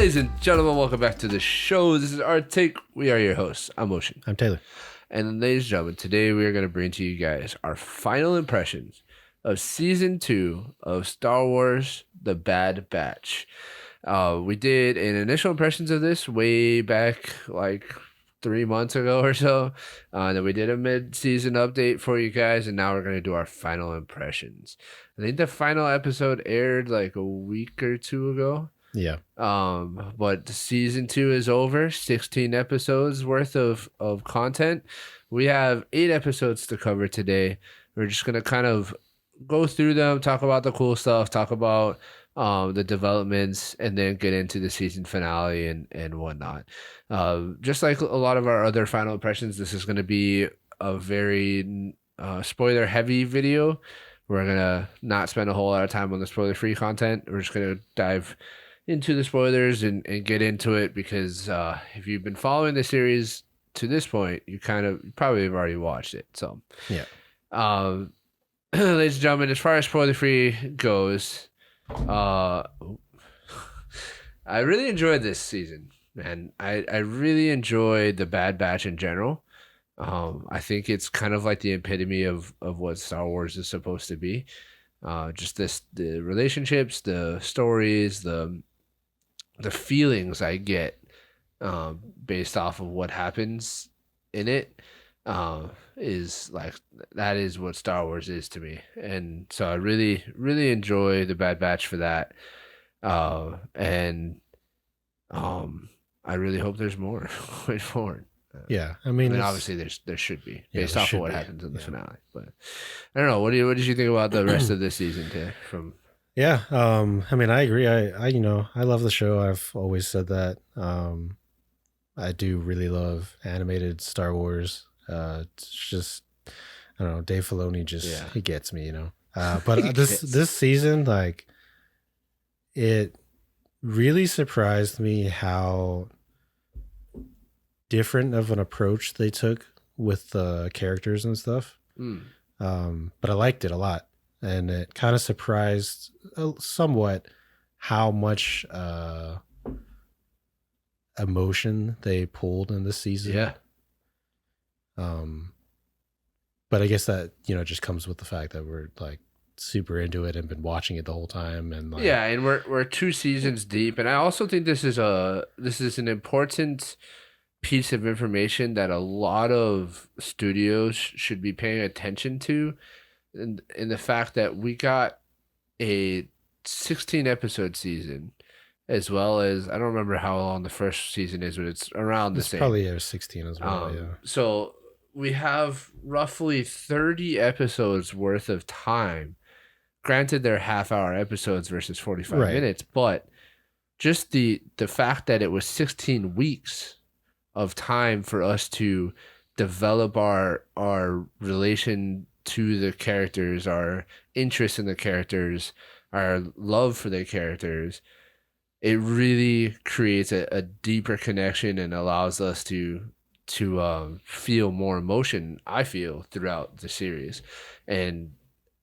Ladies and gentlemen, welcome back to the show. This is our take. We are your hosts. I'm Ocean. I'm Taylor. And ladies and gentlemen, today we are going to bring to you guys our final impressions of Season 2 of Star Wars The Bad Batch. We did an initial impressions of this way back like 3 months ago or so. Then we did a mid-season update for you guys, and now we're going to do our final impressions. I think the final episode aired like a week or two ago. Yeah. But Season 2 is over. 16 episodes worth of content. We have 8 episodes to cover today. We're just going to kind of go through them, talk about the cool stuff, talk about the developments, and then get into the season finale and whatnot. Just like a lot of our other final impressions, this is going to be a very spoiler heavy video. We're going to not spend a whole lot of time on the spoiler free content. We're just going to dive into the spoilers and get into it because if you've been following the series to this point, you probably have already watched it. So yeah. Ladies and gentlemen, as far as spoiler free goes, I really enjoyed this season, man. I really enjoyed the Bad Batch in general. I think it's kind of like the epitome of what Star Wars is supposed to be. Just the relationships, the stories, the feelings I get based off of what happens in it is like that is what Star Wars is to me. And so I really, really enjoy the Bad Batch for that. And I really hope there's more going forward. Yeah, I mean obviously there should be based off of what happens in the finale. But I don't know. What did you think about the rest of this season, Tay? Yeah, I mean, I agree. I love the show. I've always said that. I do really love animated Star Wars. It's just, I don't know, Dave Filoni he gets me, But this season, like, it really surprised me how different of an approach they took with the characters and stuff. But I liked it a lot. And it kind of surprised somewhat how much emotion they pulled in this season. Yeah. But I guess that, just comes with the fact that we're like super into it and been watching it the whole time. And like, yeah, and we're 2 seasons deep. And I also think this is an important piece of information that a lot of studios should be paying attention to. In the fact that we got a 16 episode season, as well as I don't remember how long the first season is, but it's around the same. Probably 16 as well. Yeah. So we have roughly 30 episodes worth of time. Granted, they're half-hour episodes versus 45 minutes, but just the fact that it was 16 weeks of time for us to develop our relation to the characters, our interest in the characters, our love for the characters, it really creates a deeper connection and allows us to feel more emotion, I feel, throughout the series. And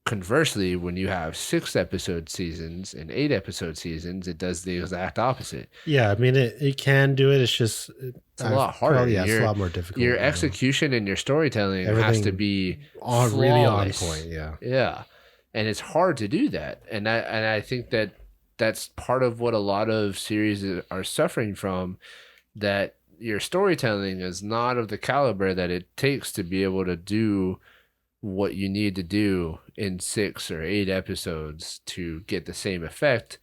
conversely, when you have 6 episode seasons and 8 episode seasons, it does the exact opposite. Yeah, I mean, it can do it. It's just it's a lot harder. It's a lot more difficult. Your execution and your storytelling has to be really on point. Yeah, yeah, and it's hard to do that. And I think that's part of what a lot of series are suffering from. That your storytelling is not of the caliber that it takes to be able to do what you need to do in 6 or 8 episodes to get the same effect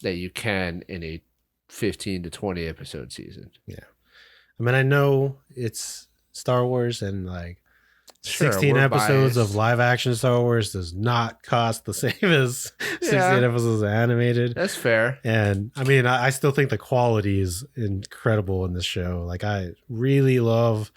that you can in a 15 to 20 episode season. Yeah. I mean, I know it's Star Wars and like 16 episodes of live action Star Wars does not cost the same as 16 episodes of animated. That's fair. And I mean, I still think the quality is incredible in this show. Like, I really love,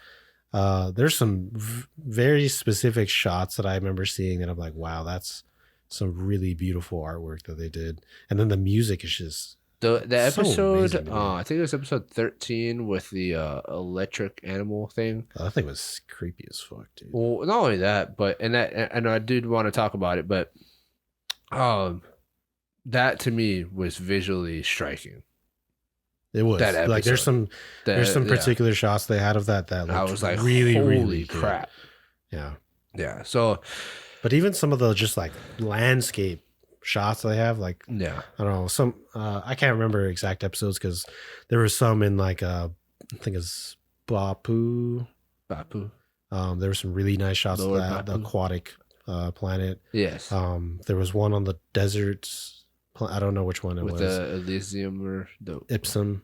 there's some very specific shots that I remember seeing that I'm like, wow, that's some really beautiful artwork that they did. And then the music is just the episode, I think it was episode 13 with the electric animal thing. I think it was creepy as fuck, dude. Well, not only that, but and I did want to talk about it, but that to me was visually striking. It was that episode. like there's some particular shots they had of that looked I was like, really, holy really crap. Good. Yeah. So, but even some of the just like landscape shots they have, like, yeah, I don't know, some I can't remember exact episodes because there was some in like I think it's Bapu. There were some really nice shots of that, the aquatic planet. Yes. There was one on the deserts. I don't know which one it was. With the Elysium or the Ipsum.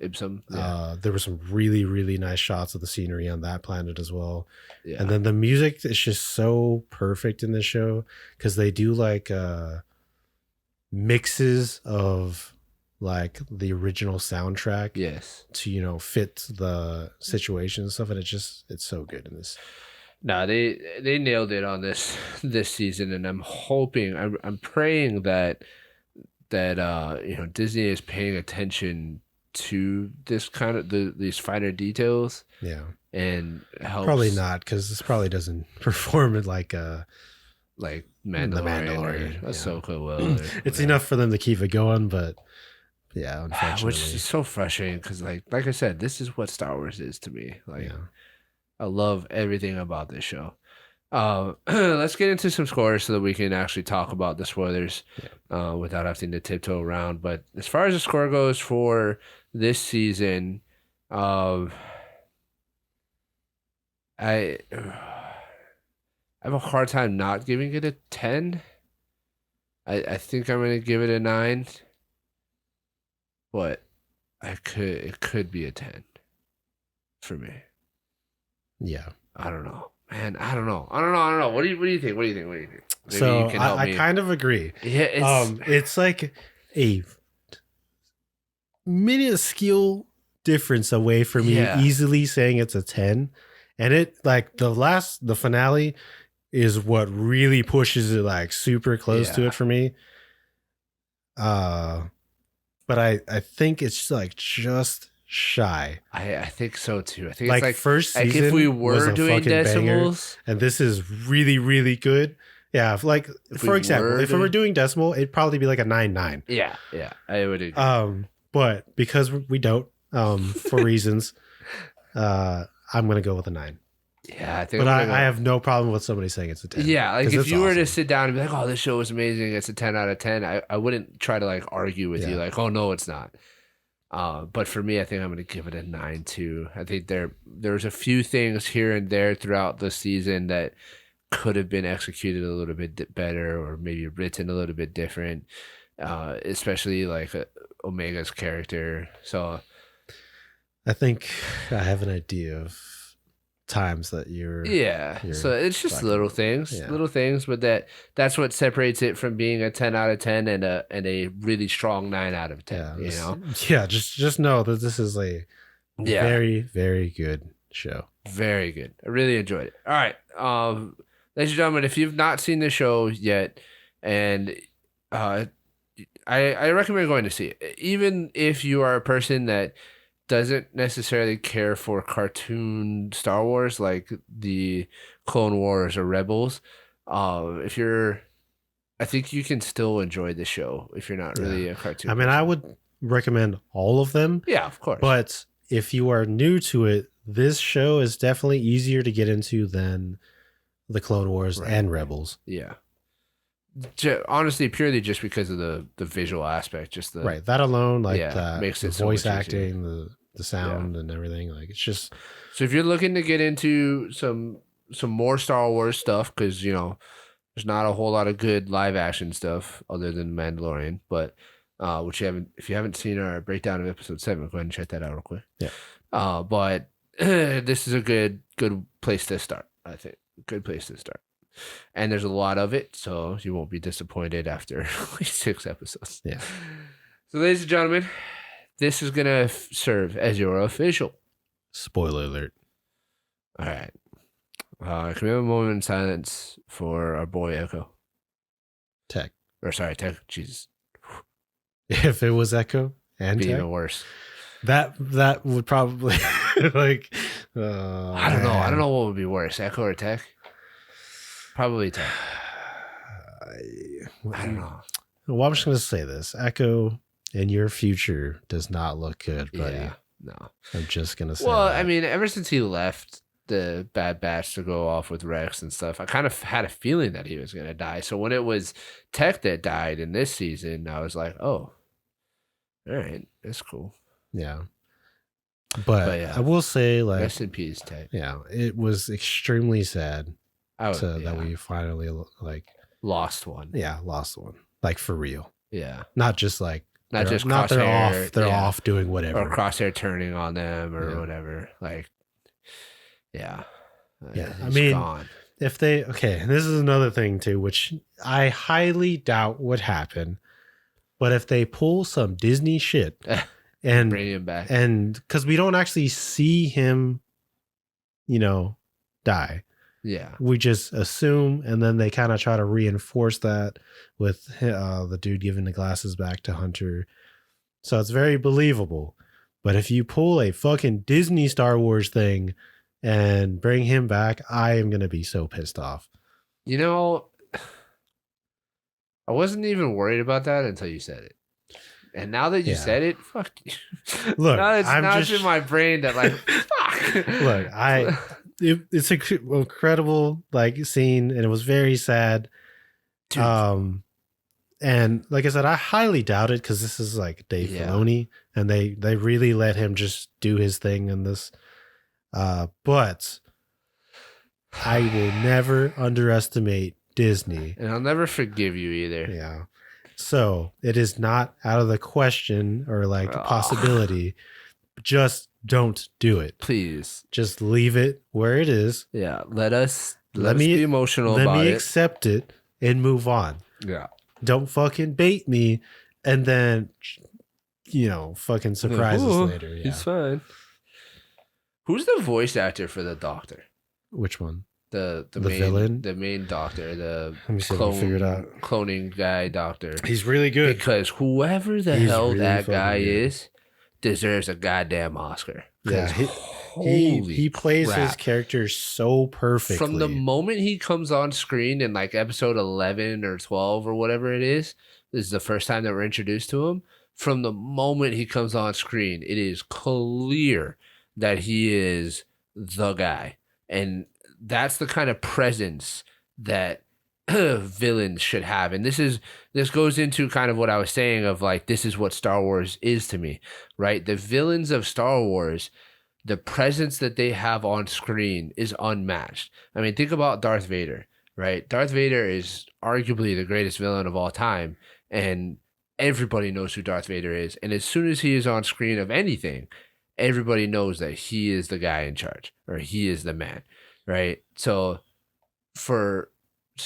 Yeah. There were some really, really nice shots of the scenery on that planet as well. Yeah. And then the music is just so perfect in this show because they do like mixes of like the original soundtrack. Yes. To, fit the situation and stuff. And it's so good in this. No, they nailed it on this season. And I'm hoping, I'm praying that Disney is paying attention to this kind of these finer details. Yeah. And helps. Probably not, because this probably doesn't perform it like Mandalorian. Ahsoka will. It's enough for them to keep it going, but yeah, unfortunately. Which is so frustrating because like I said, this is what Star Wars is to me. Like I love everything about this show. Let's get into some scores so that we can actually talk about the spoilers without having to tiptoe around. But as far as the score goes for this season, I have a hard time not giving it a 10. I think I'm going to give it a 9. But it could be a 10 for me. Yeah. I don't know. Man, I don't know. What do you think? Maybe so you can help me. I kind of agree. Yeah, it's like a minuscule difference away from me easily saying it's a 10. And it like the finale is what really pushes it like super close to it for me. But I think it's like just shy. I think so too. I think like it's like first season if we were doing decimals, banger, and this is really, really good. Yeah, like for example, if we were doing decimal, it'd probably be like a 9.9. Yeah, I would agree. But because we don't, for reasons, I'm gonna go with a 9. Yeah, I think. But I have no problem with somebody saying it's a 10. Yeah, like if you were to sit down and be like, "Oh, this show was amazing. It's a 10 out of 10." I wouldn't try to like argue with you like, "Oh no, it's not." But for me, I think I'm going to give it a 9 too. I think there's a few things here and there throughout the season that could have been executed a little bit better or maybe written a little bit different, especially like Omega's character. So I think I have an idea of times that you're so it's just little things, but that's what separates it from being a 10 out of 10 and a really strong 9 out of 10. Just know that this is a very, very good show. Very good. I really enjoyed it. All right, ladies and gentlemen, if you've not seen the show yet, and I recommend going to see it, even if you are a person that doesn't necessarily care for cartoon Star Wars like the Clone Wars or Rebels. I think you can still enjoy the show if you're not really a cartoon person. I would recommend all of them. Yeah, of course. But if you are new to it, this show is definitely easier to get into than the Clone Wars and Rebels. Yeah. Honestly, purely just because of the visual aspect, just the that alone, like that makes it the voice acting, the sound and everything. Like it's just. So if you're looking to get into some more Star Wars stuff, because there's not a whole lot of good live action stuff other than Mandalorian, but if you haven't seen our breakdown of episode 7, go ahead and check that out real quick. Yeah. But this is a good place to start. I think good place to start. And there's a lot of it, so you won't be disappointed after 6 episodes. Yeah. So, ladies and gentlemen, this is going to serve as your official spoiler alert. All right. Can we have a moment in silence for our boy Echo? Tech. Jesus. If it was Echo and be Tech, even worse. That would probably like. I don't know. I don't know what would be worse, Echo or Tech. Probably Tech. I don't know. Well, I'm just going to say this. Echo and your future does not look good, buddy. Yeah, no. I'm just gonna say. Well, that. I mean, ever since he left the Bad Batch to go off with Rex and stuff, I kind of had a feeling that he was gonna die. So when it was Tech that died in this season, I was like, oh, all right, that's cool. Yeah. But yeah, I will say, like, rest in peace, Tech. Yeah, it was extremely sad that we finally like lost one. Yeah, lost one. Like for real. Yeah. Not just like not just not they're off doing whatever. Or Crosshair turning on them or whatever. Like yeah. I mean gone. If they this is another thing too, which I highly doubt would happen. But if they pull some Disney shit and bring him back. And because we don't actually see him, die. Yeah. We just assume, and then they kind of try to reinforce that with the dude giving the glasses back to Hunter. So it's very believable. But if you pull a fucking Disney Star Wars thing and bring him back, I am going to be so pissed off. I wasn't even worried about that until you said it. And now that you said it, fuck you. Look, now it's in my brain that like, fuck. Look, it's an incredible like scene, and it was very sad. Dude. And like I said, I highly doubt it because this is like Dave Filoni, and they really let him just do his thing in this. But I will never underestimate Disney, and I'll never forgive you either. Yeah. So it is not out of the question or like a possibility. Just don't do it. Please. Just leave it where it is. Yeah. Let us be emotional about it. Let me accept it and move on. Yeah. Don't fucking bait me and then, fucking surprise us later. Yeah. He's fine. Who's the voice actor for the Doctor? Which one? The main villain, the main doctor, the Let me see if I can figure it out. Cloning guy doctor. He's really good because whoever the hell really that guy is deserves a goddamn Oscar. Yeah, he plays his character so perfectly. From the moment he comes on screen in like episode 11 or 12 or whatever it is, this is the first time that we're introduced to him. From the moment he comes on screen, it is clear that he is the guy, and that's the kind of presence that villains should have. And this goes into kind of what I was saying of like, this is what Star Wars is to me, right? The villains of Star Wars, the presence that they have on screen is unmatched. I mean, think about Darth Vader, right? Darth Vader is arguably the greatest villain of all time. And everybody knows who Darth Vader is. And as soon as he is on screen of anything, everybody knows that he is the guy in charge, or he is the man. Right. So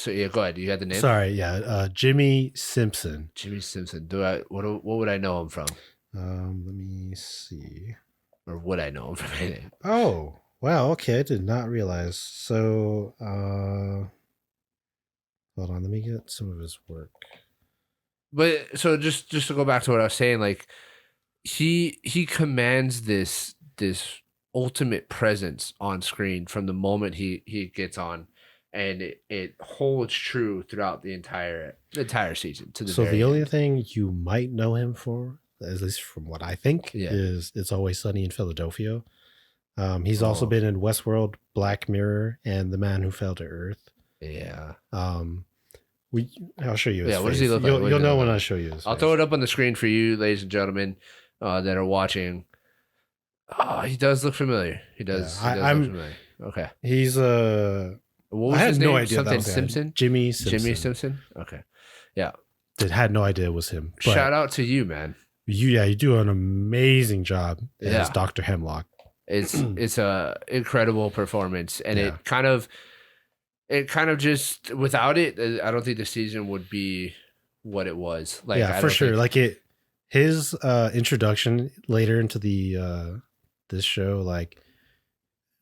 yeah, go ahead. You got the name? Sorry. Yeah. Jimmy Simpson. Jimmy Simpson. What would I know him from? Let me see. Or would I know him from anything? Oh, wow. Okay. I did not realize. So, hold on. Let me get some of his work. But so just to go back to what I was saying, like he commands this ultimate presence on screen from the moment he gets on, and it holds true throughout the entire season to the so very the only end. thing you might know him for, at least from what I think, is It's Always Sunny in Philadelphia. He's also been in Westworld, Black Mirror, and The Man Who Fell to Earth. Yeah. I'll show you his face. What does he look like? You'll know when I show you his I'll face. throw it up on the screen for you, ladies and gentlemen, that are watching. Oh, he does look familiar. He does. Yeah, he does look familiar. Okay. He's what was I his had name? no idea. Something Simpson. Jimmy Simpson. Jimmy Simpson. Okay. Yeah. Had no idea it was him. But shout out to you, man. You do an amazing job as Dr. Hemlock. It's a incredible performance, and it kind of just without it, I don't think the season would be what it was. Like, yeah, for sure. Like his introduction later into the this show,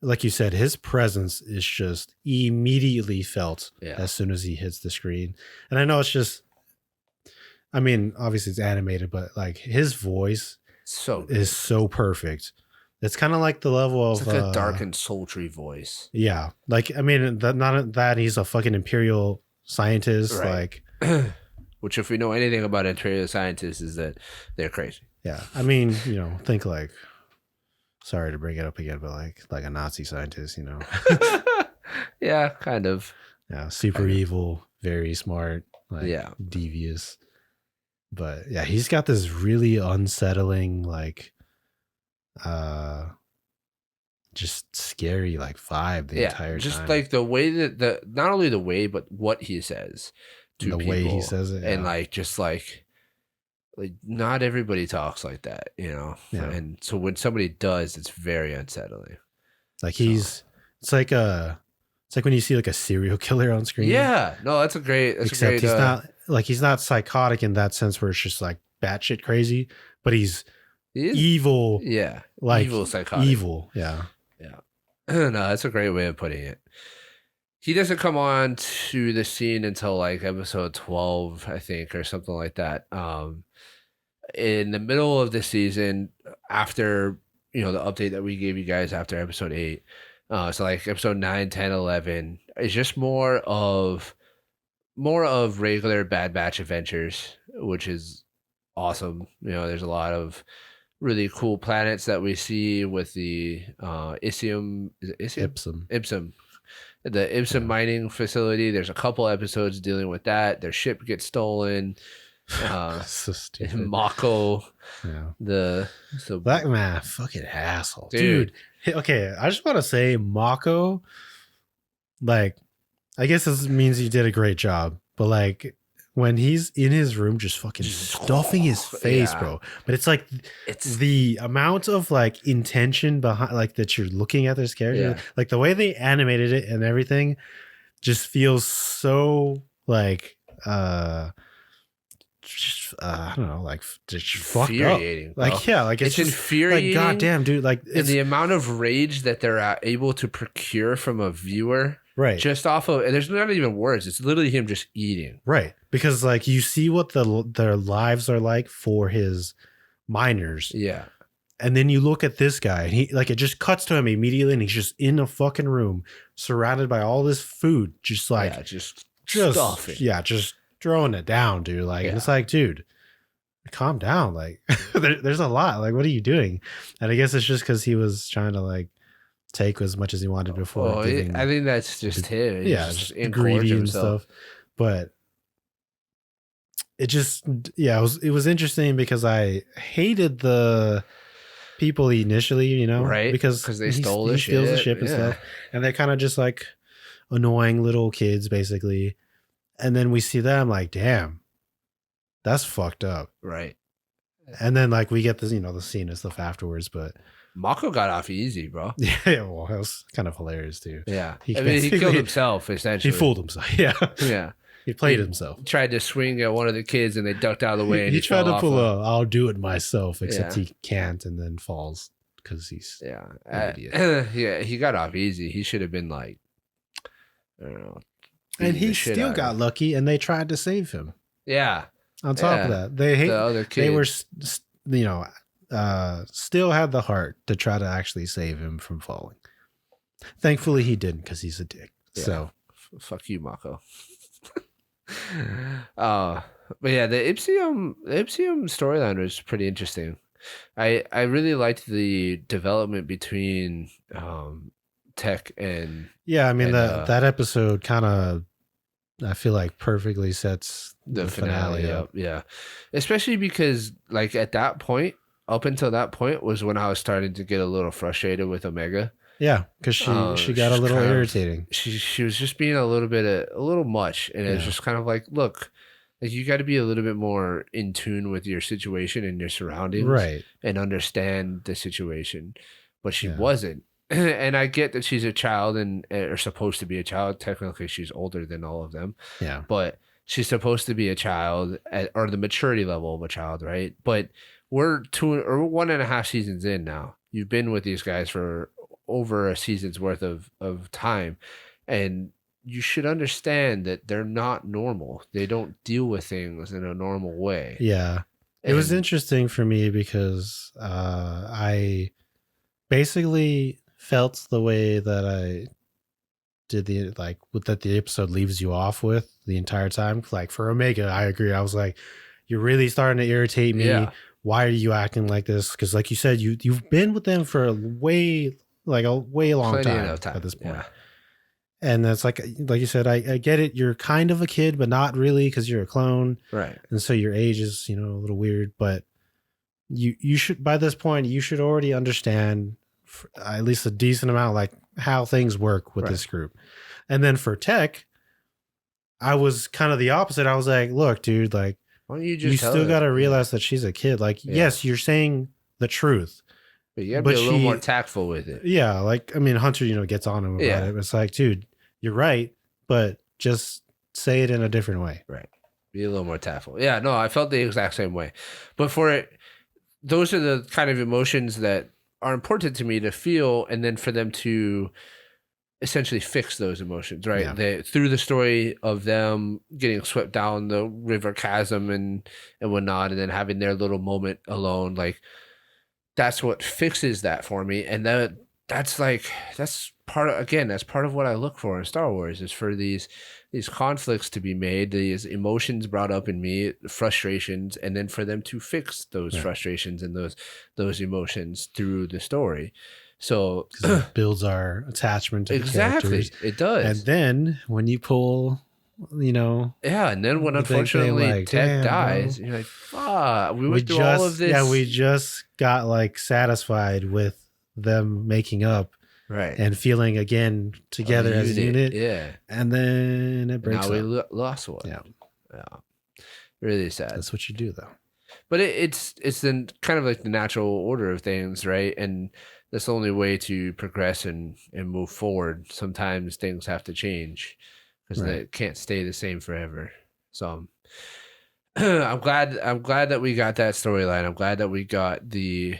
like you said, his presence is just immediately felt as soon as he hits the screen. And I know it's just, I mean, obviously it's animated, but like his voice is so perfect. It's kind of like the level of like a dark and sultry voice. Yeah, like I mean, not that he's a fucking imperial scientist, right. like. which if we know anything about Ontario scientists is that they're crazy. Yeah. I mean, think like, sorry to bring it up again, but like a Nazi scientist, Yeah, kind of. Yeah, super evil, very smart, like Yeah. devious. But yeah, he's got this really unsettling, like just scary like vibe the entire just time. like the way that not only the way but what he says to the people, way he says it, and like just like not everybody talks like that, Yeah. And so when somebody does, it's very unsettling. Like it's like when you see like a serial killer on screen. Yeah, no, that's a great. Except he's not psychotic in that sense where it's just like batshit crazy, but he's evil. Yeah, like evil psychotic. Evil. Yeah. No, that's a great way of putting it. He doesn't come on to the scene until like episode 12, I think, or something like that. In the middle of the season, after the update that we gave you guys after episode 8, so like episode 9, 10, 11 is just more of regular Bad Batch adventures, which is awesome. There's a lot of really cool planets that we see with the Ipsum, the Ipsum mining facility. There's a couple episodes dealing with that. Their ship gets stolen. So stupid. Mako, the Black man, fucking asshole, dude. Okay, I just want to say Mako, like, I guess this means he did a great job, but like when he's in his room just fucking stuffing his face, bro. But it's like it's the amount of like intention behind, like, that you're looking at this character, like the way they animated it and everything just feels so like I don't know, like just fucked up. Like, yeah, like it's infuriating. Like, goddamn, dude, like and the amount of rage that they're able to procure from a viewer. Right. Just off of, and there's not even words. It's literally him just eating. Right. Because like you see what their lives are like for his miners. Yeah. And then you look at this guy and he like, it just cuts to him immediately and he's just in a fucking room surrounded by all this food. Just like, just stuffing. Yeah. Just throwing it down, dude. Like, it's like, dude, calm down. Like there's a lot. Like, what are you doing? And I guess it's just because he was trying to like take as much as he wanted before. I think that's just him. Just greedy and stuff. But it just, it was interesting because I hated the people initially, right? Because they stole the ship. He steals the ship and stuff, and they're kind of just like annoying little kids, basically. And then we see them like, damn, that's fucked up, right? And then like we get this, the scene and stuff afterwards, but Mako got off easy, bro. Yeah, well, that was kind of hilarious too. Yeah, he killed himself essentially. He fooled himself. Yeah, yeah. He played himself. He tried to swing at one of the kids, and they ducked out of the way. And he tried to pull "I'll do it myself," except he can't, and then falls because he's an idiot. Yeah, he got off easy. He should have been like, I don't know. And he still got lucky, and they tried to save him. Yeah. On top of that, the other kids. They were, still had the heart to try to actually save him from falling. Thankfully, he didn't because he's a dick. Yeah. So, fuck you, Mako. But yeah, the Ipsium storyline was pretty interesting. I really liked the development between Tech and I mean that episode kind of, I feel like, perfectly sets the finale up. Yeah, especially because like at that point, up until that point was when I was starting to get a little frustrated with Omega. Yeah, because she got a little irritating. She was just being a little much, and it was just kind of like, look, like you got to be a little bit more in tune with your situation and your surroundings, right, and understand the situation. But she wasn't, and I get that she's a child or supposed to be a child. Technically, she's older than all of them. Yeah, but she's supposed to be a child or the maturity level of a child, right? But we're 1.5 seasons in now. You've been with these guys for over a season's worth of time, and you should understand that they're not normal. They don't deal with things in a normal way. Yeah. It was interesting for me because I basically felt the way that did the that the episode leaves you off with the entire time. Like for Omega, I agree. I was like, you're really starting to irritate me. Yeah. Why are you acting like this? Because like you said, you've been with them for a way long time at this point. Yeah. And that's like you said, I get it. You're kind of a kid, but not really because you're a clone. Right. And so your age is, a little weird, but you should, by this point, you should already understand at least a decent amount, like how things work with this group. And then for Tech, I was kind of the opposite. I was like, look, dude, like, why don't you just you still got to realize that she's a kid. Like, yes, you're saying the truth. But you gotta be a little more tactful with it. Yeah, like, I mean, Hunter, gets on him about it. It's like, dude, you're right, but just say it in a different way. Right. Be a little more tactful. Yeah, no, I felt the exact same way. But for it, those are the kind of emotions that are important to me to feel, and then for them to essentially fix those emotions, right? Yeah. Through the story of them getting swept down the river chasm and whatnot, and then having their little moment alone, like that's what fixes that for me. And that's part of what I look for in Star Wars, is for these conflicts to be made, these emotions brought up in me, frustrations, and then for them to fix those frustrations and those emotions through the story. So it builds our attachment to the characters. It does. And then when you pull, and then when unfortunately Tech dies, you're like, fuck, we went through all of this. Yeah, we just got like satisfied with them making up. Right. And feeling again together as a unit. Yeah. And then it breaks up. Now we lost one. Yeah. Really sad. That's what you do, though. But it's then kind of like the natural order of things, right? And that's the only way to progress and move forward. Sometimes things have to change because they can't stay the same forever. So I'm glad that we got that storyline. I'm glad that we got the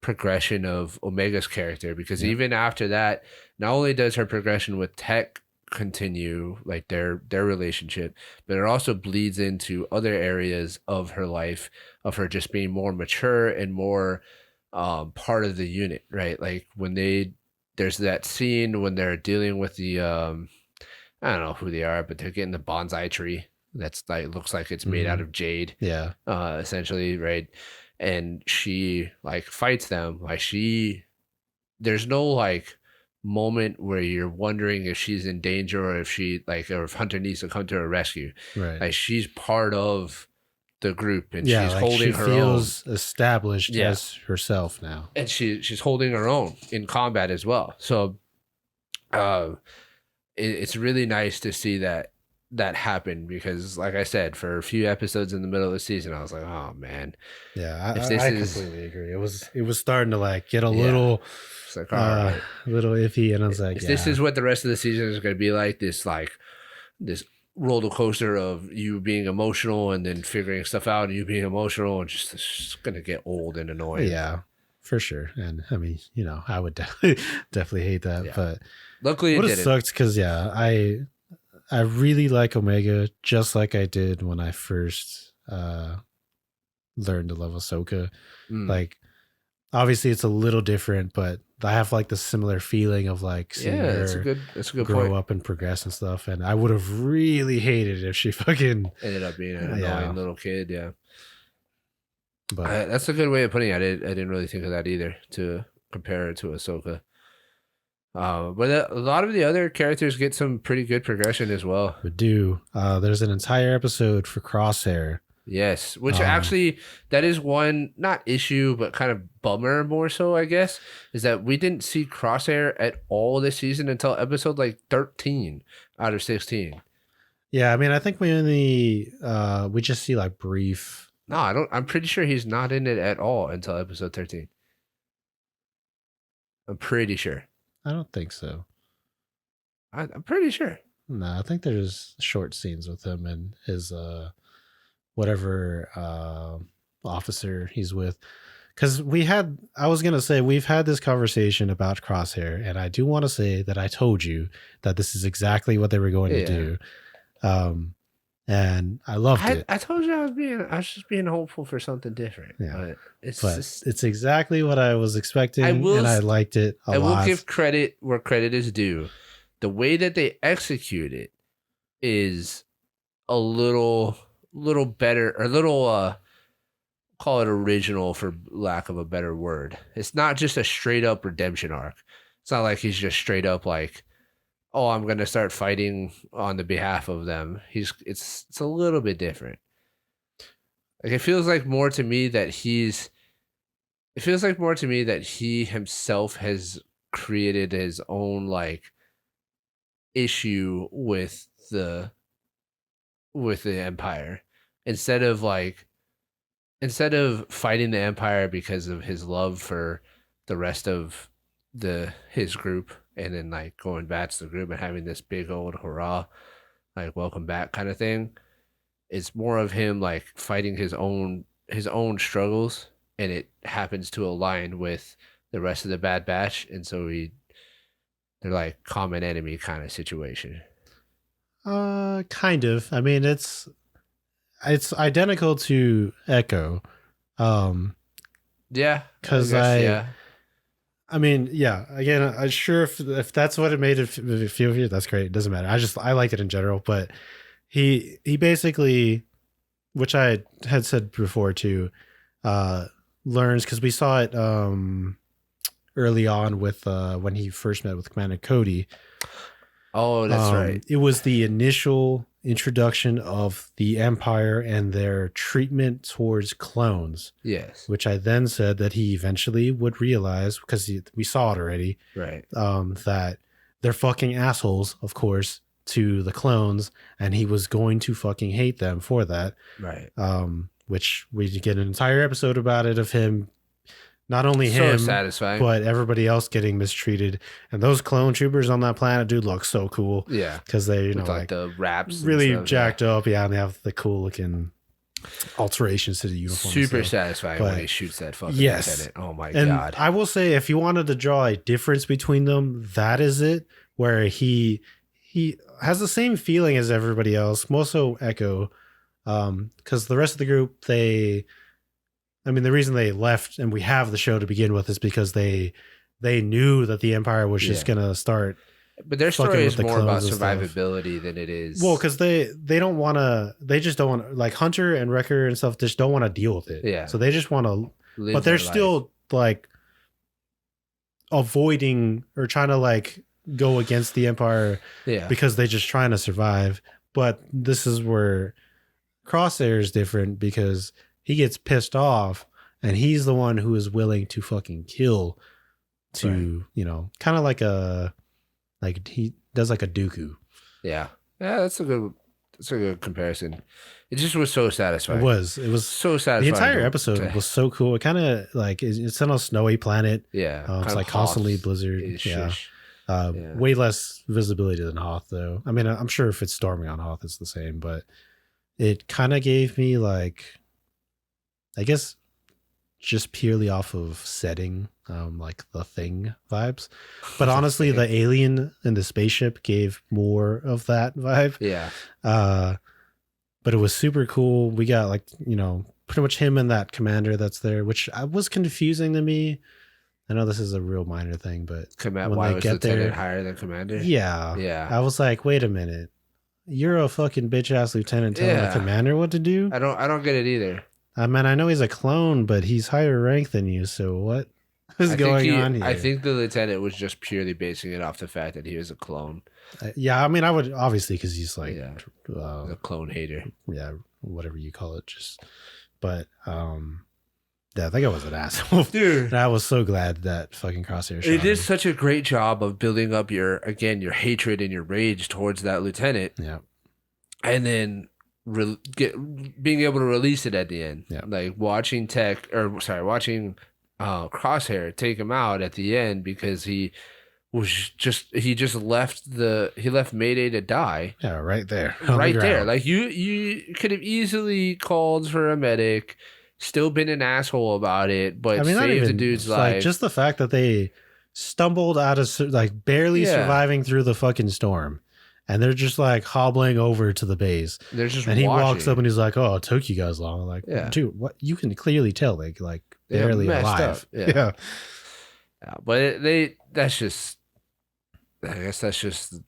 progression of Omega's character, because even after that, not only does her progression with Tech continue, like their relationship, but it also bleeds into other areas of her life, of her just being more mature and more part of the unit, right? Like when there's that scene when they're dealing with the I don't know who they are, but they're getting the bonsai tree that's like looks like it's made out of jade, essentially, right? And she like fights them. Like there's no like moment where you're wondering if she's in danger or if if Hunter needs to come to her rescue. Right. Like she's part of the group, and she's holding her own. She feels established as herself now, and she's holding her own in combat as well. So, it's really nice to see that happened, because like I said, for a few episodes in the middle of the season, I was like, oh man. Yeah, I completely agree. It was starting to like get a little like, right. little iffy, and I was like, if this is what the rest of the season is going to be like, this roller coaster of you being emotional and then figuring stuff out and you being emotional, and it's just going to get old and annoying. Yeah, for sure. And I mean, I would definitely hate that, but luckily it didn't. Sucked because I really like Omega, just like I did when I first learned to love Ahsoka. Like, obviously it's a little different, but I have like the similar feeling of like seeing her that's a good grow point. up and progress and stuff. And I would have really hated if she fucking ended up being an annoying little kid. Yeah, but that's a good way of putting it. I didn't really think of that either, to compare her to Ahsoka. But a lot of the other characters get some pretty good progression as well. We do. There's an entire episode for Crosshair. Yes, which actually, that is one, not issue, but kind of bummer more so, I guess, is that we didn't see Crosshair at all this season until episode like 13 out of 16. Yeah, I mean, I think we just see like brief. No, I'm pretty sure he's not in it at all until episode 13. I'm pretty sure. I don't think so. I'm pretty sure. No, I think there's short scenes with him and his whatever officer he's with. Because we've had this conversation about Crosshair, and I do want to say that I told you that this is exactly what they were going to do. And I loved it. I told you I was just being hopeful for something different. Yeah. But it's exactly what I was expecting, and I liked it a lot. I will give credit where credit is due. the way that they execute it is a little better, or a little call it original for lack of a better word. It's not just a straight up redemption arc. It's not like he's just straight up like, oh, I'm gonna start fighting on the behalf of them. It's a little bit different. Like it feels like more to me that he himself has created his own like issue with the Empire, instead of fighting the Empire because of his love for the rest of his group, and then like going back to the group and having this big old hurrah, like welcome back kind of thing. It's more of him like fighting his own struggles, and it happens to align with the rest of the Bad Batch, and so they're like common enemy kind of situation. Kind of. I mean, it's identical to Echo. Yeah, because I mean, yeah. Again, I'm sure if that's what it made it feel for you, that's great. It doesn't matter. I like it in general, but he basically, which I had said before too, learns, because we saw it early on with when he first met with Commander Cody. Oh, that's right. It was the initial introduction of the Empire and their treatment towards clones. Yes. Which I then said that he eventually would realize, because we saw it already, right? That they're fucking assholes, of course, to the clones, and he was going to fucking hate them for that. Right. Which we get an entire episode about it, of him, not only him, satisfying, but everybody else getting mistreated. And those clone troopers on that planet, dude, look so cool. Yeah, because they, like the wraps, really stuff, jacked up. Yeah, and they have the cool looking alterations to the uniform. Super satisfying when he shoots that fucking lieutenant. Oh my god! I will say, if you wanted to draw a difference between them, that is it. Where he has the same feeling as everybody else, more so Echo, because the rest of the group, the reason they left and we have the show to begin with is because they knew that the Empire was just gonna start. But their story is more about survivability than it is. Well, because they don't want to. They just don't want to, like Hunter and Wrecker and stuff. Just don't want to deal with it. Yeah. So they just want to. But they're still like avoiding or trying to like go against the Empire. Yeah. Because they're just trying to survive. But this is where Crosshair is different, because he gets pissed off and he's the one who is willing to fucking kill. To kind of like he does like a Dooku. Yeah, that's a good comparison. It just was so satisfying. It was so satisfying. The entire episode was so cool. It kind of like it's on a snowy planet. Yeah, it's like constantly blizzard. Yeah. Way less visibility than Hoth, though. I mean, I'm sure if it's storming on Hoth, it's the same, but it kind of gave me like, I guess, just purely off of setting, like the Thing vibes. But honestly, the alien in the spaceship gave more of that vibe. Yeah. But it was super cool. We got like, pretty much him and that commander that's there, which was confusing to me. I know this is a real minor thing, but why was lieutenant higher than commander? Yeah. Yeah. I was like, wait a minute. You're a fucking bitch ass lieutenant telling the commander what to do? I don't get it either. I mean, I know he's a clone, but he's higher rank than you, so what is going on here? I think the lieutenant was just purely basing it off the fact that he was a clone. Yeah, I mean, I would obviously, because he's like a clone hater. Yeah, whatever you call it. But yeah, I think I was an asshole, dude. And I was so glad that fucking Crosshair shot It did such a great job of building up your hatred and your rage towards that lieutenant. Yeah, and then being able to release it at the end. Yeah. Like watching Crosshair take him out at the end, because he left Mayday to die. Yeah, right there. Right there. Like you could have easily called for a medic, still been an asshole about it, but saved the dude's life. Like just the fact that they stumbled out of like barely surviving through the fucking storm. And they're just like hobbling over to the base. They're just he walks up and he's like, "Oh, it took you guys long." I'm like, dude, what? You can clearly tell they like barely alive. Yeah. But that's just, I guess that's just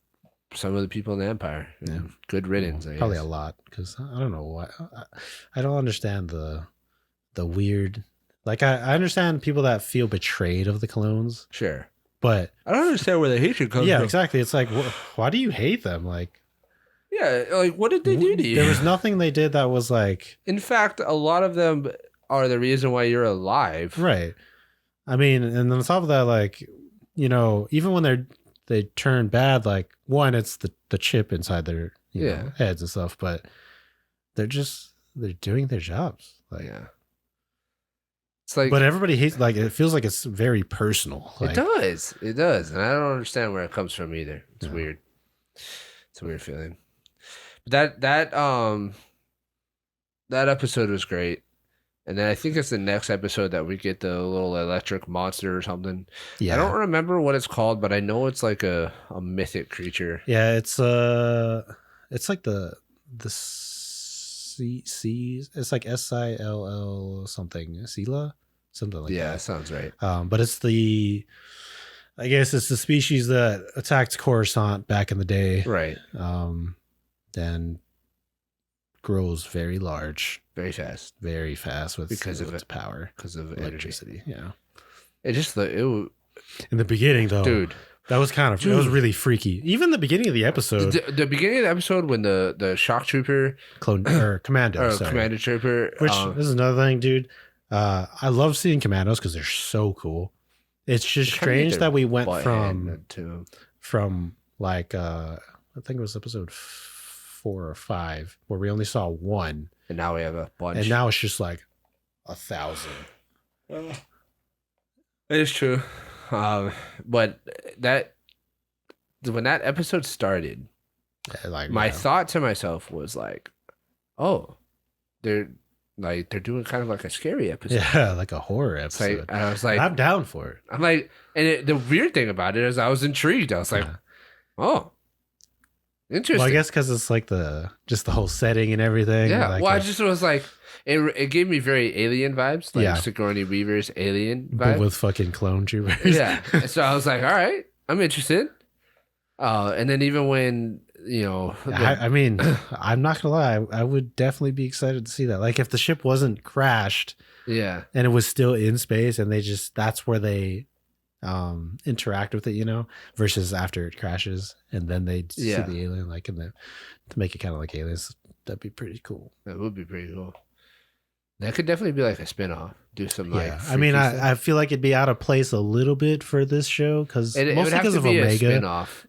some of the people in the Empire. Yeah. Good riddance, I Probably guess. a lot, because I don't know why. I don't understand the weird. Like, I understand people that feel betrayed of the clones, Sure. but I don't understand where the hatred comes from. yeah, exactly. It's like, why do you hate them? Like, yeah, like what did they do to you? There was nothing they did that was like. In fact, a lot of them are the reason why you're alive. Right. I mean, and on top of that, like, you know, even when they turn bad, like, one, it's the chip inside their know, heads and stuff, but they're doing their jobs. Like, yeah. It's like, but everybody hates, like, it feels like it's very personal. Like, it does, and I don't understand where it comes from either. It's weird. It's a weird feeling. But that episode was great, and then I think it's the next episode that we get the little electric monster or something. Yeah, I don't remember what it's called, but I know it's like a mythic creature. Yeah, it's like the C. It's like SILL something. Sila. Something like that. Yeah, sounds right. But it's I guess it's the species that attacked Coruscant back in the day. Right. And grows very large. Very fast. Very fast because of its power. Because of electricity. Yeah. It just, in the beginning, though. Dude. That was it was really freaky. Even the beginning of the episode. The beginning of the episode when the shock trooper. Commando. Commando trooper. Which, this is another thing, dude. I love seeing commandos because they're so cool. It's just strange that we went from like I think it was episode 4 or 5 where we only saw one, and now we have a bunch, and now it's just like 1,000. It is true, but when that episode started, my thought to myself was like, oh, they're doing kind of like a scary episode. Yeah, like a horror episode. Like, and I was like, I'm down for it. I'm like, and the weird thing about it is I was intrigued. I was like, oh, interesting. Well, I guess because it's like just the whole setting and everything. Yeah. Like I just was like, it gave me very Alien vibes, like Sigourney Weaver's Alien vibe. But with fucking clone troopers. Yeah. So I was like, all right, I'm interested. And then even when, I mean, I'm not gonna lie, I would definitely be excited to see that. Like if the ship wasn't crashed, and it was still in space, and that's where they interact with it, versus after it crashes and then they see the alien, like, and then to make it kind of like Aliens, that'd be pretty cool. That would be pretty cool. That could definitely be like a spin-off. Do some I mean, I feel like it'd be out of place a little bit for this show because mostly because of Omega. A spin-off,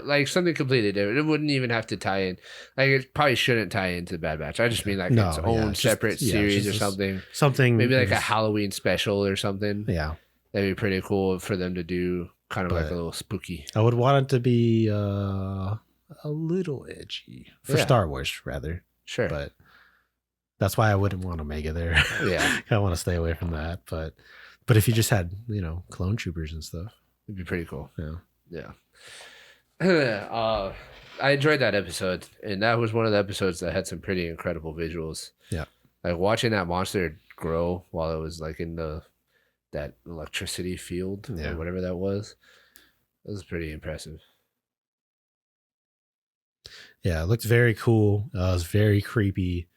like something completely different. It wouldn't even have to tie in. Like it probably shouldn't tie into the Bad Batch. I just mean like its own separate series or something. Something maybe like a Halloween special or something. Yeah, that'd be pretty cool for them to do. Kind of like a little spooky. I would want it to be a little edgy for Star Wars, rather. Sure, but. That's why I wouldn't want Omega there. Yeah. I want to stay away from that. But if you just had, clone troopers and stuff. It'd be pretty cool. Yeah. I enjoyed that episode. And that was one of the episodes that had some pretty incredible visuals. Yeah. Like watching that monster grow while it was like in that electricity field or whatever that was. It was pretty impressive. Yeah, it looked very cool. It was very creepy.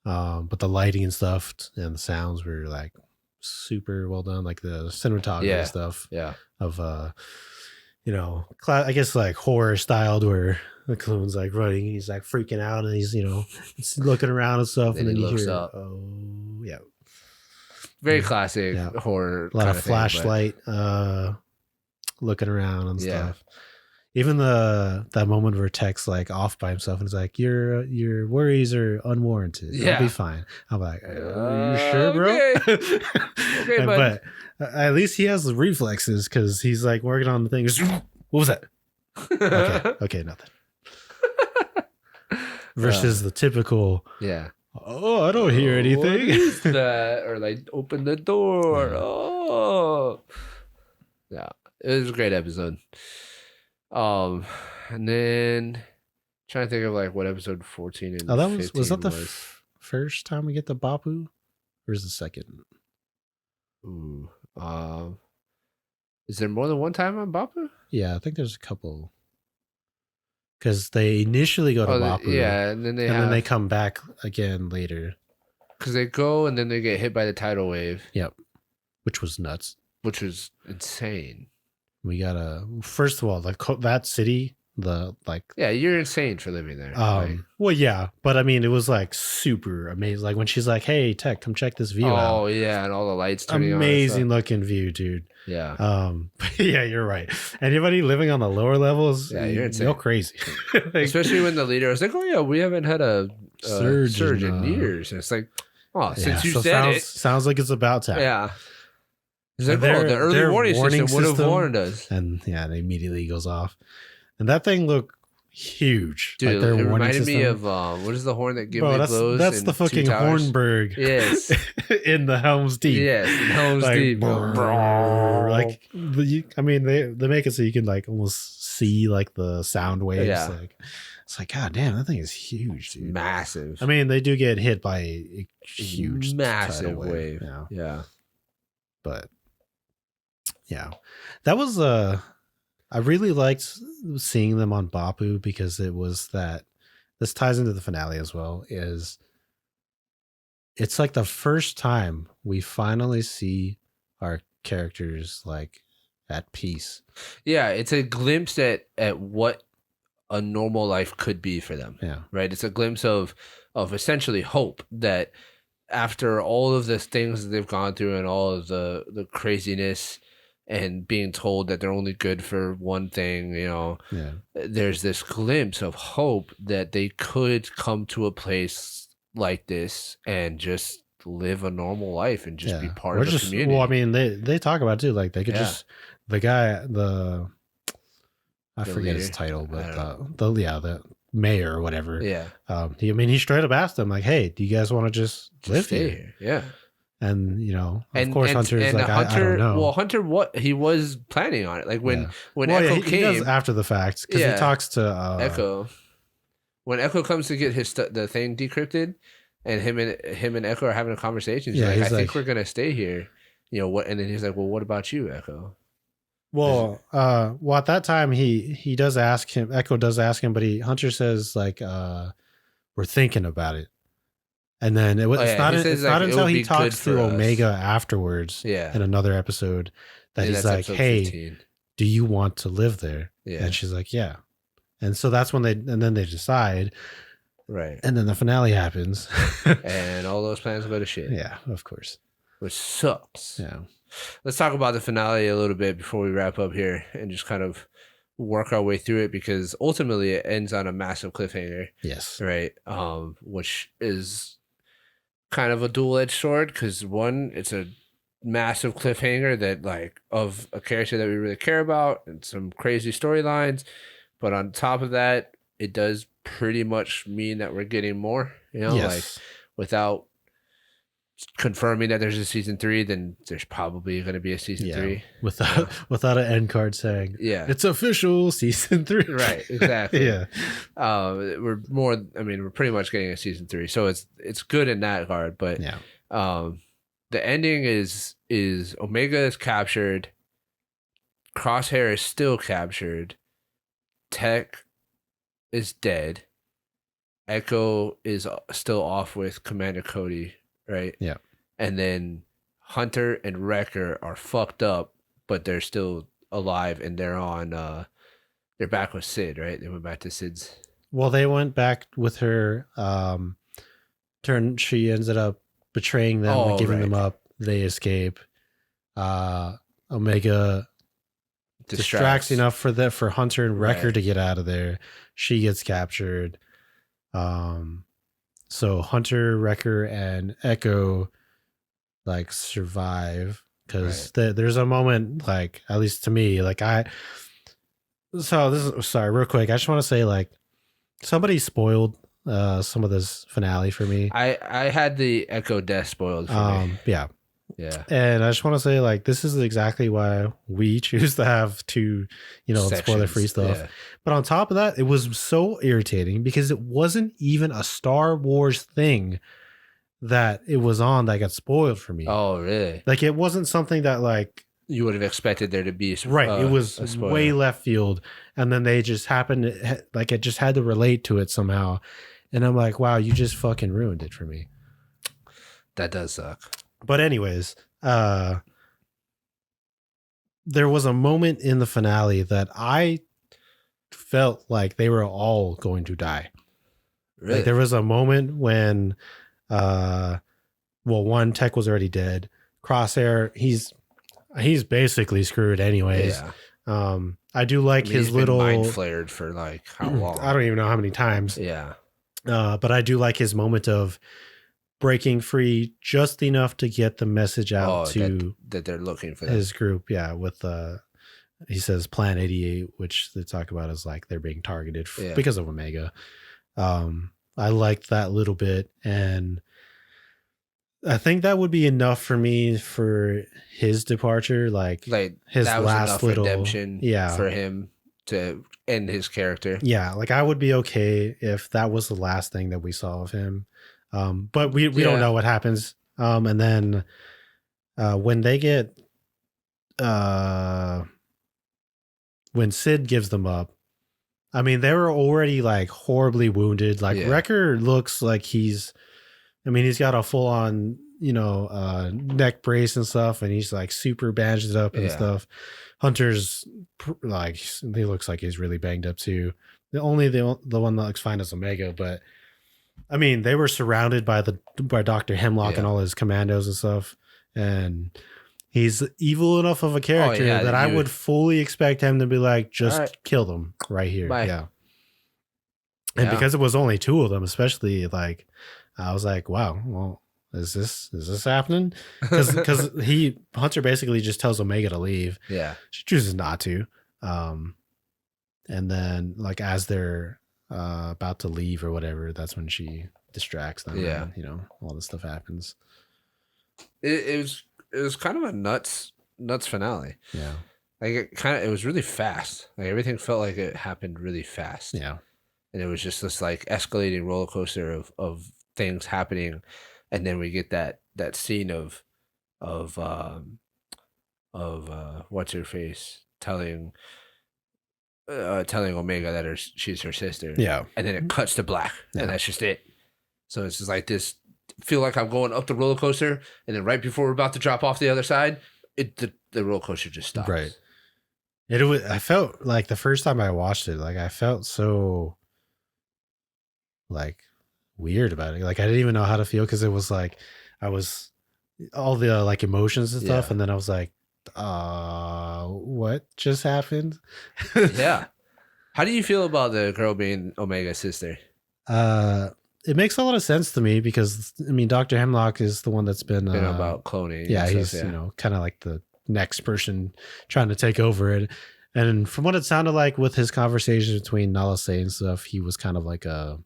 But the lighting and stuff and the sounds were like super well done, like the cinematography and stuff. Yeah. Of I guess like horror styled, where the clone's like running, and he's like freaking out, and he's looking around and stuff, and then you hear, up. Oh yeah, very classic horror. A lot of flashlight, looking around and stuff. Even that moment where Tech's like off by himself and it's like, your worries are unwarranted. Yeah. I'll be fine. I'm like, are you sure, bro? Okay, but at least he has the reflexes because he's like working on the thing. What was that? Okay, nothing. Versus the typical, oh, I don't hear anything. What is that? Or like, open the door. Yeah. Oh. Yeah, it was a great episode. And then trying to think of like what episode 14 and 15 was that the first time we get the Bapu, or is the second? Ooh, is there more than one time on Bapu? Yeah, I think there's a couple. because they initially go to Bapu. Yeah, and then they come back again later. Because they go and then they get hit by the tidal wave. Yep, which was nuts. Which was insane. We gotta first of all that city. Yeah, you're insane for living there. Well, yeah, but I mean, it was like super amazing. Like when she's like, "Hey, Tech, come check this view out." Oh yeah, and all the lights turning on. Amazing looking view, dude. Yeah. Yeah, you're right. Anybody living on the lower levels, yeah, you're insane. You're crazy. Like, especially when the leader was like, "Oh yeah, we haven't had a surge in years." And it's like, oh, since you said it, sounds like it's about time. Yeah. It's like, the early warning system would have warned us. And yeah, it immediately goes off. And that thing looked huge. Dude, like it reminded me of what is the horn that Gimli blows? That's the fucking Hornburg. Yes. In the Helm's Deep. Yes, in Helm's Deep. Like, I mean, they make it so you can like almost see like the sound waves. Yeah. Like, it's like, God damn, that thing is huge, dude. Massive. I mean, they do get hit by a huge, massive wave. Yeah. But yeah, that was I really liked seeing them on Bapu because it was that this ties into the finale as well. It's like the first time we finally see our characters like at peace. Yeah, it's a glimpse at what a normal life could be for them. Yeah. Right. It's a glimpse of essentially hope that after all of the things that they've gone through and all of the craziness and being told that they're only good for one thing, there's this glimpse of hope that they could come to a place like this and just live a normal life and just be part of the community. Well, I mean, they talk about it too. Like they could just, the guy, I forget leader? his title, but the mayor or whatever. Yeah. He straight up asked them like, "Hey, do you guys want to just live stay here?" Yeah. And of course, Hunter's like, I don't know. Well, Hunter, he was planning on it. Like when Echo came, he does after the fact because he talks to Echo. When Echo comes to get the thing decrypted, and him and Echo are having a conversation. He's like, I think we're gonna stay here. What? And then he's like, well, what about you, Echo? Well, at that time he does ask him. Echo does ask him, but Hunter says like, we're thinking about it. And then it's not until he talks to Omega afterwards in another episode that he's like, hey, 15. Do you want to live there? Yeah. And she's like, yeah. And so that's when they decide. Right. And then the finale happens. And all those plans go to shit. Yeah, of course. Which sucks. Yeah. Let's talk about the finale a little bit before we wrap up here and just kind of work our way through it because ultimately it ends on a massive cliffhanger. Yes. Right. Which is kind of a dual-edged sword because one, it's a massive cliffhanger that like of a character that we really care about and some crazy storylines, but on top of that it does pretty much mean that we're getting more, like without confirming that there's a season 3, then there's probably going to be a season 3 without an end card saying it's official season 3. Right, exactly. Yeah. We're pretty much getting a season 3, so it's good in that regard, but the ending is Omega is captured, Crosshair is still captured, Tech is dead, Echo is still off with Commander Cody, right? Yeah. And then Hunter and Wrecker are fucked up, but they're still alive and they're on they're back with Sid, right? They went back to Sid's. Well, they went back with her. She ended up betraying them and giving them up. They escape. Omega distracts enough for Hunter and Wrecker to get out of there. She gets captured. So Hunter, Wrecker, and Echo like survive because there's a moment, like at least to me, like real quick. I just want to say like somebody spoiled some of this finale for me. I had the Echo death spoiled for me. Yeah. And I just want to say, like, this is exactly why we choose to have two, spoiler-free stuff. Yeah. But on top of that, it was so irritating because it wasn't even a Star Wars thing that it was on that got spoiled for me. Oh, really? Like, it wasn't something that, like, you would have expected there to be right. It was way left field, and then they just happened to, like it just had to relate to it somehow, and I'm like, wow, you just fucking ruined it for me. That does suck. But anyways, there was a moment in the finale that I felt like they were all going to die. Really? Like there was a moment when, one, Tech was already dead. Crosshair, he's basically screwed anyways. Yeah. I do like his little mind flared for like how long? I don't even know how many times. Yeah. But I do like his moment of breaking free just enough to get the message out to that they're looking for his group. Yeah, with he says Plan 88, which they talk about as like they're being targeted because of Omega. I liked that little bit, and I think that would be enough for me for his departure, like his that was last enough little redemption for him to end his character. Yeah, like I would be okay if that was the last thing that we saw of him. But we don't know what happens. And then when they get when Sid gives them up, I mean, they were already like horribly wounded. Like Wrecker looks like he's got a full on, neck brace and stuff, and he's like super bandaged up and stuff. Hunter's like, he looks like he's really banged up too. The one that looks fine is Omega, but I mean, they were surrounded by Dr. Hemlock and all his commandos and stuff, and he's evil enough of a character that I would fully expect him to be like, just kill them right here. Bye. Yeah. And because it was only two of them, especially, like, I was like, wow, well, is this happening? Because Hunter basically just tells Omega to leave. Yeah. She chooses not to. And then, like, as they're about to leave or whatever, that's when she distracts them. Yeah. And, all this stuff happens. It was kind of a nuts finale. Yeah. Like it was really fast. Like everything felt like it happened really fast. Yeah. And it was just this like escalating roller coaster of things happening, and then we get that scene of what's her face telling Omega that she's her sister. Yeah. And then it cuts to black, and that's just it. So it's just like this. Feel like I'm going up the roller coaster, and then right before we're about to drop off the other side, the roller coaster just stops. Right. I felt like the first time I watched it, like I felt so like weird about it. Like I didn't even know how to feel, because it was like I was all the like emotions and stuff, and then I was like, what just happened? Yeah. How do you feel about the girl being Omega's sister? It makes a lot of sense to me, because I mean, Dr. Hemlock is the one that's been about cloning. Yeah, he's kind of like the next person trying to take over it. And from what it sounded like with his conversations between Nala Se and stuff, he was kind of like a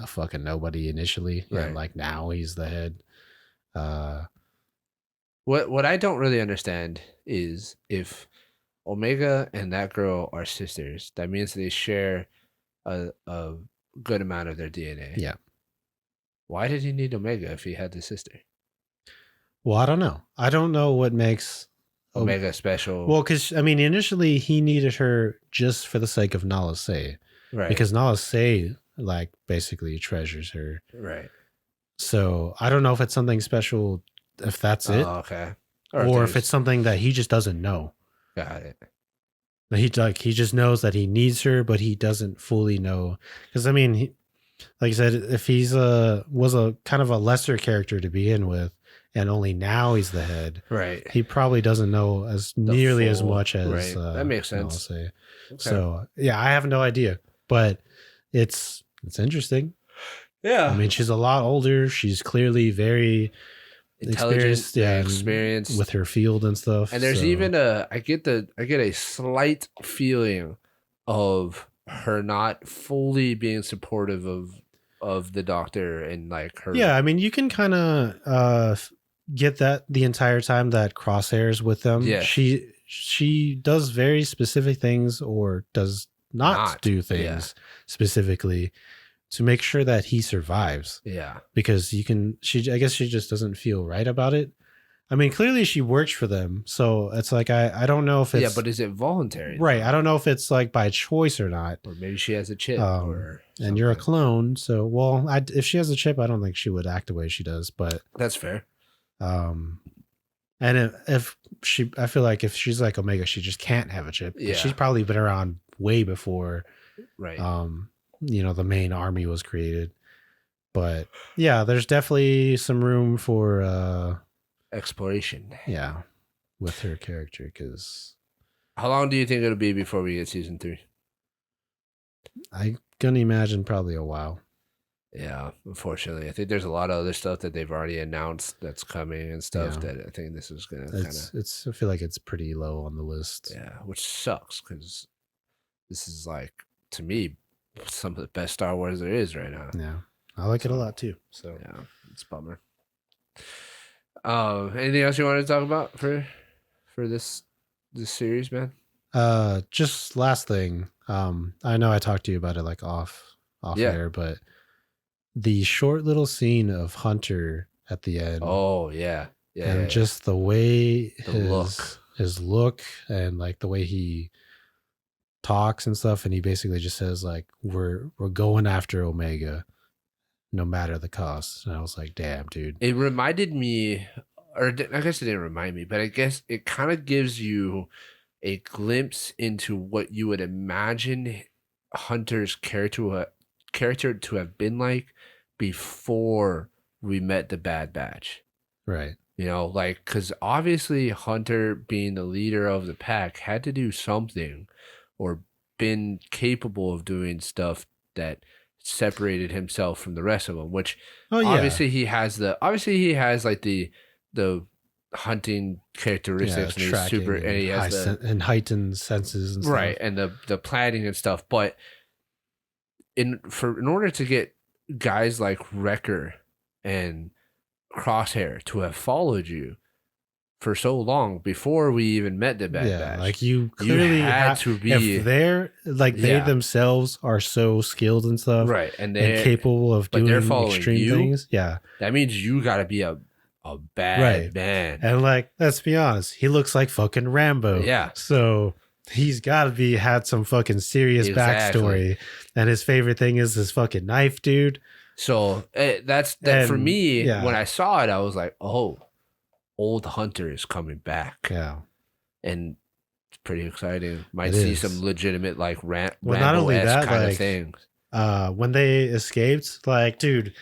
fucking nobody initially, right? And like now he's the head. What I don't really understand is if Omega and that girl are sisters, that means they share a good amount of their DNA. Yeah. Why did he need Omega if he had the sister? Well, I don't know. I don't know what makes Omega special. Well, because I mean, initially he needed her just for the sake of Nala Se, right? Because Nala Se like basically treasures her, right? So I don't know if it's something special, if that's it. Okay. Or if it's something that he just doesn't know. Got it. He just knows that he needs her, but he doesn't fully know. Because I mean, like you said, if he's was a kind of a lesser character to begin with, and only now he's the head, right? He probably doesn't know nearly as much as that makes sense. Okay. So yeah, I have no idea, but it's interesting. Yeah, I mean, she's a lot older. She's clearly very intelligent, experienced with her field and stuff. And there's even I get a slight feeling of her not fully being supportive of the Doctor and like her. Yeah, I mean, you can kind of get that the entire time that Crosshair's with them. Yeah, she does very specific things, or does not do things specifically to make sure that he survives. Yeah. Because I guess she just doesn't feel right about it. I mean, clearly she works for them, so it's like I don't know if it's but is it voluntary? right. though? I don't know if it's like by choice or not. Or maybe she has a chip, or and you're a something. clone, so well, if she has a chip, I don't think she would act the way she does. But That's fair. And if she, I feel like if she's like Omega, she just can't have a chip. Yeah. She's probably been around way before, Right. The main army was created. But yeah, there's definitely some room for exploration. Yeah, with her character. Because how long do you think it'll be before we get season 3? I'm gonna imagine probably a while. Yeah, unfortunately, I think there's a lot of other stuff that they've already announced that's coming and stuff that I think this is gonna kind of. I feel like it's pretty low on the list. Yeah, which sucks because this is like, to me, some of the best Star Wars there is right now. Yeah, I like it a lot too. So yeah, it's a bummer. Anything else you wanted to talk about for this series, man? Just last thing. I know I talked to you about it like off air, but the short little scene of Hunter at the end. Oh yeah. And just the way his look and like the way he talks and stuff, and he basically just says like we're going after Omega no matter the cost. And I was like, damn, dude. It reminded me, or I guess it didn't remind me, but I guess it kind of gives you a glimpse into what you would imagine Hunter's character to have been like before we met the Bad Batch. Right. Like, because obviously Hunter, being the leader of the pack, had to do something or been capable of doing stuff that separated himself from the rest of them, which obviously he has like the hunting characteristics, and he's super, and he has and heightened senses and stuff. Right, and the planning and stuff. But in order to get guys like Wrecker and Crosshair to have followed you for so long before we even met the Bad Batch, like you clearly had to be, if they're like they themselves are so skilled and stuff, right, and they're capable of doing extreme things. Yeah, that means you got to be a bad man. And like, let's be honest, he looks like fucking Rambo. Yeah, so he's got to had some fucking serious backstory. And his favorite thing is this fucking knife, dude. So that's for me. When I saw it, I was like, oh, old Hunter is coming back. Yeah, and it's pretty exciting. Might see some legitimate like not only that kind of things. When they escaped, like, dude,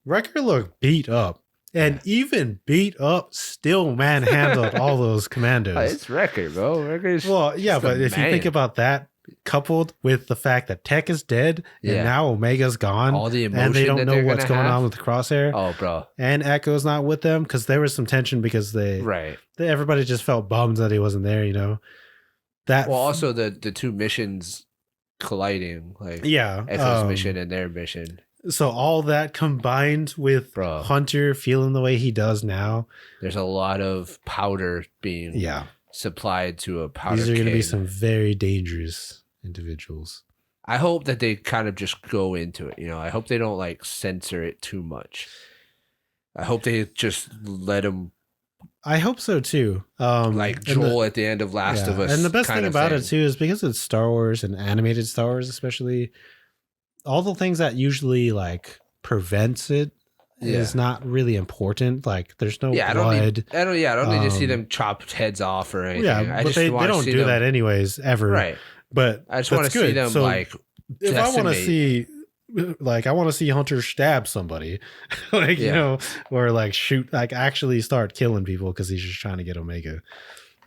Wrecker looked beat up. And even beat up, still manhandled all those commandos. It's Wrecker, bro. Wrecker's but if you think about that, coupled with the fact that Tech is dead and now Omega's gone, all the emotion, and they don't know what's going on with Crosshair. Oh, bro. And Echo's not with them because there was some tension because everybody just felt bummed that he wasn't there. Also the two missions colliding, like Echo's mission and their mission. So all that combined with Hunter feeling the way he does now, there's a lot of powder being supplied to a powder. These are going to be some very dangerous individuals. I hope that they kind of just go into it. I hope they don't like censor it too much. I hope they just let them. I hope so too. Like Joel at the end of Last of Us. And the best thing about it too is because it's Star Wars and animated Star Wars, especially. All the things that usually like prevents it is not really important. Like there's no blood. I don't need to see them chop heads off or anything. Yeah, but they don't do that anyways ever. Right. But I just want to see them like. If I want to see, like, I want to see Hunter stab somebody, like or like shoot, like actually start killing people because he's just trying to get Omega.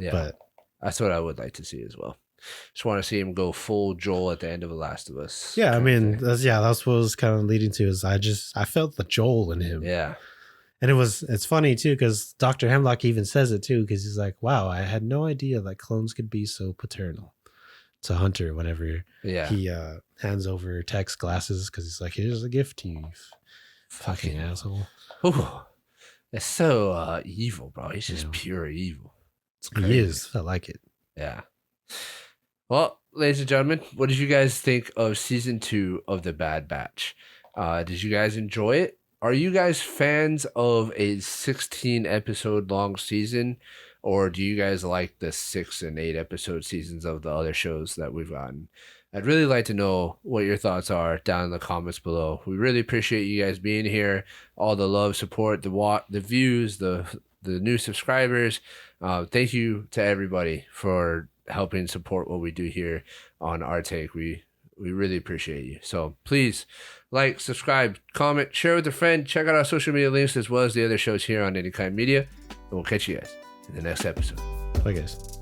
Yeah, but that's what I would like to see as well. Just want to see him go full Joel at the end of The Last of Us. Yeah, I mean, that's what it was kind of leading to. Is I felt the Joel in him. Yeah, and it's funny too because Dr. Hemlock even says it too because he's like, "Wow, I had no idea that clones could be so paternal." To Hunter, whenever he hands over Tech's glasses because he's like, "Here's a gift to you, fucking asshole." Ooh, that's so evil, bro. He's just pure evil. He is. I like it. Yeah. Well, ladies and gentlemen, what did you guys think of season 2 of The Bad Batch? Did you guys enjoy it? are you guys fans of a 16 episode long season, or do you guys like the 6 and 8 episode seasons of the other shows that we've gotten? I'd really like to know what your thoughts are down in the comments below. We really appreciate you guys being here, all the love, support, the views, the new subscribers. Thank you to everybody for helping support what we do here on Our Take. We really appreciate you. So please like, subscribe, comment, share with a friend. Check out our social media links as well as the other shows here on Any Kind Media. And we'll catch you guys in the next episode. Bye, guys.